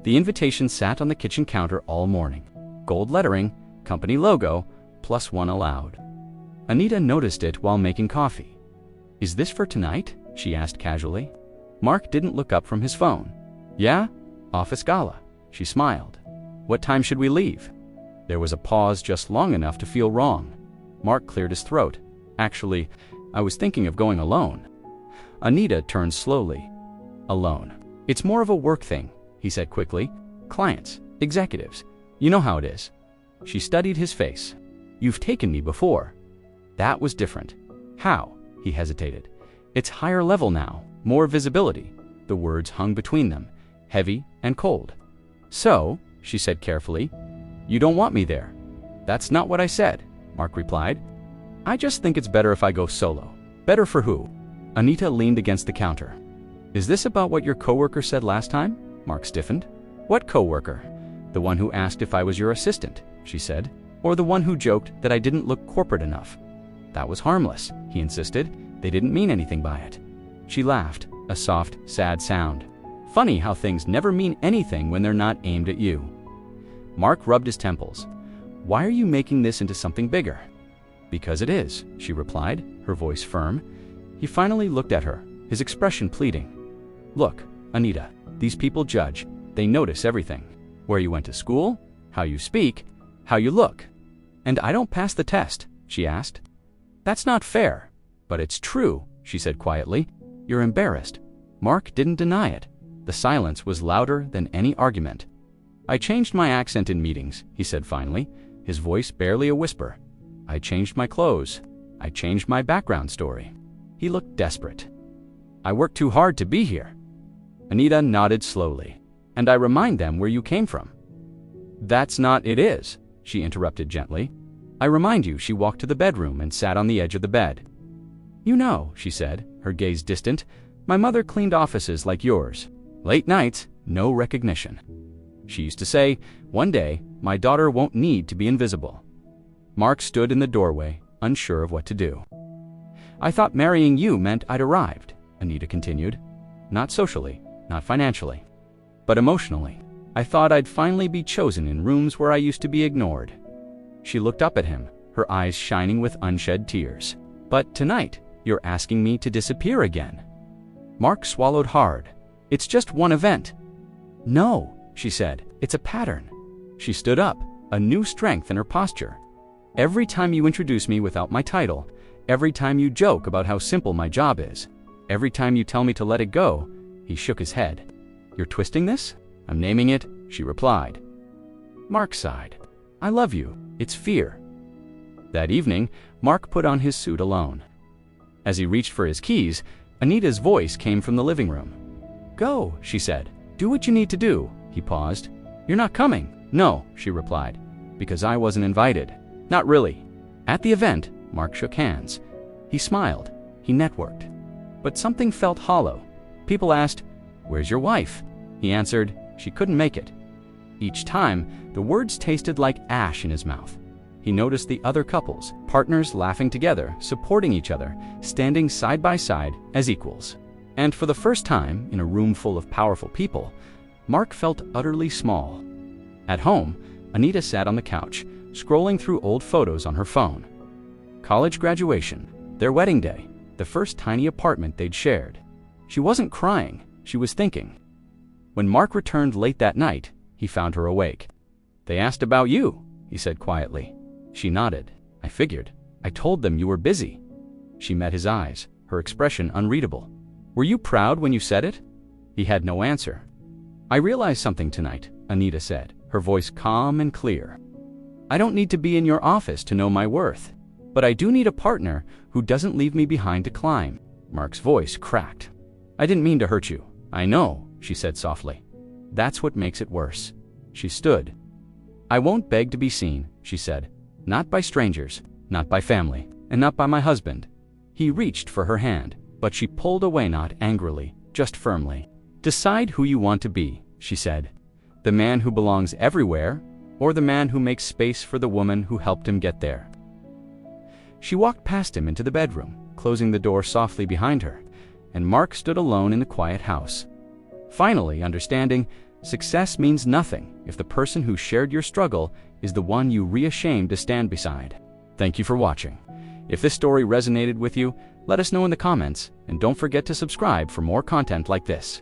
The invitation sat on the kitchen counter all morning. Gold lettering, company logo, +1 allowed. Anita noticed it while making coffee. "Is this for tonight?" she asked casually. Mark didn't look up from his phone. "Yeah? Office gala." She smiled. "What time should we leave?" There was a pause just long enough to feel wrong. Mark cleared his throat. "Actually, I was thinking of going alone." Anita turned slowly. "Alone. It's more of a work thing," he said quickly. "Clients, executives. You know how it is." She studied his face. "You've taken me before." "That was different." "How?" He hesitated. "It's higher level now, more visibility." The words hung between them, heavy and cold. "So," she said carefully, "you don't want me there." "That's not what I said," Mark replied. "I just think it's better if I go solo." "Better for who?" Anita leaned against the counter. "Is this about what your coworker said last time?" Mark stiffened. "What coworker?" "The one who asked if I was your assistant," she said. "Or the one who joked that I didn't look corporate enough." "That was harmless," he insisted. "They didn't mean anything by it." She laughed, a soft, sad sound. "Funny how things never mean anything when they're not aimed at you." Mark rubbed his temples. "Why are you making this into something bigger?" "Because it is," she replied, her voice firm. He finally looked at her, his expression pleading. "Look, Anita, these people judge. They notice everything. Where you went to school, how you speak, how you look." "And I don't pass the test?" she asked. "That's not fair." "But it's true," she said quietly. "You're embarrassed." Mark didn't deny it. The silence was louder than any argument. "I changed my accent in meetings," he said finally, his voice barely a whisper. "I changed my clothes. I changed my background story." He looked desperate. "I worked too hard to be here." Anita nodded slowly. "And I remind them where you came from." "That's not it is," she interrupted gently. "I remind you she walked to the bedroom and sat on the edge of the bed." "You know," she said, her gaze distant, "my mother cleaned offices like yours. Late nights, no recognition. She used to say, 'One day, my daughter won't need to be invisible.'" Mark stood in the doorway, unsure of what to do. "I thought marrying you meant I'd arrived," Anita continued. "Not socially, not financially, but emotionally. I thought I'd finally be chosen in rooms where I used to be ignored." She looked up at him, her eyes shining with unshed tears. "But tonight, you're asking me to disappear again." Mark swallowed hard. "It's just one event." "No," she said, "it's a pattern." She stood up, a new strength in her posture. "Every time you introduce me without my title, every time you joke about how simple my job is, every time you tell me to let it go," he shook his head. "You're twisting this?" "I'm naming it," she replied. Mark sighed. "I love you. It's fear." That evening, Mark put on his suit alone. As he reached for his keys, Anita's voice came from the living room. "Go," she said. "Do what you need to do." He paused. "You're not coming?" "No," she replied. "Because I wasn't invited." "Not really." At the event, Mark shook hands. He smiled. He networked. But something felt hollow. People asked, "Where's your wife?" He answered, "She couldn't make it." Each time, the words tasted like ash in his mouth. He noticed the other couples, partners laughing together, supporting each other, standing side by side as equals. And for the first time, in a room full of powerful people, Mark felt utterly small. At home, Anita sat on the couch, scrolling through old photos on her phone. College graduation, their wedding day, the first tiny apartment they'd shared. She wasn't crying, she was thinking. When Mark returned late that night, he found her awake. "They asked about you," he said quietly. She nodded. "I figured. I told them you were busy." She met his eyes, her expression unreadable. "Were you proud when you said it?" He had no answer. "I realized something tonight," Anita said, her voice calm and clear. "I don't need to be in your office to know my worth, but I do need a partner who doesn't leave me behind to climb." Mark's voice cracked. "I didn't mean to hurt you. I know," she said softly. "That's what makes it worse." She stood. "I won't beg to be seen," she said. "Not by strangers, not by family, and not by my husband." He reached for her hand, but she pulled away, not angrily, just firmly. "Decide who you want to be," she said. "The man who belongs everywhere, or the man who makes space for the woman who helped him get there." She walked past him into the bedroom, closing the door softly behind her, and Mark stood alone in the quiet house. Finally, understanding, Success means nothing if the person who shared your struggle is the one you reashamed to stand beside. Thank you for watching. If this story resonated with you, let us know in the comments, and don't forget to subscribe for more content like this.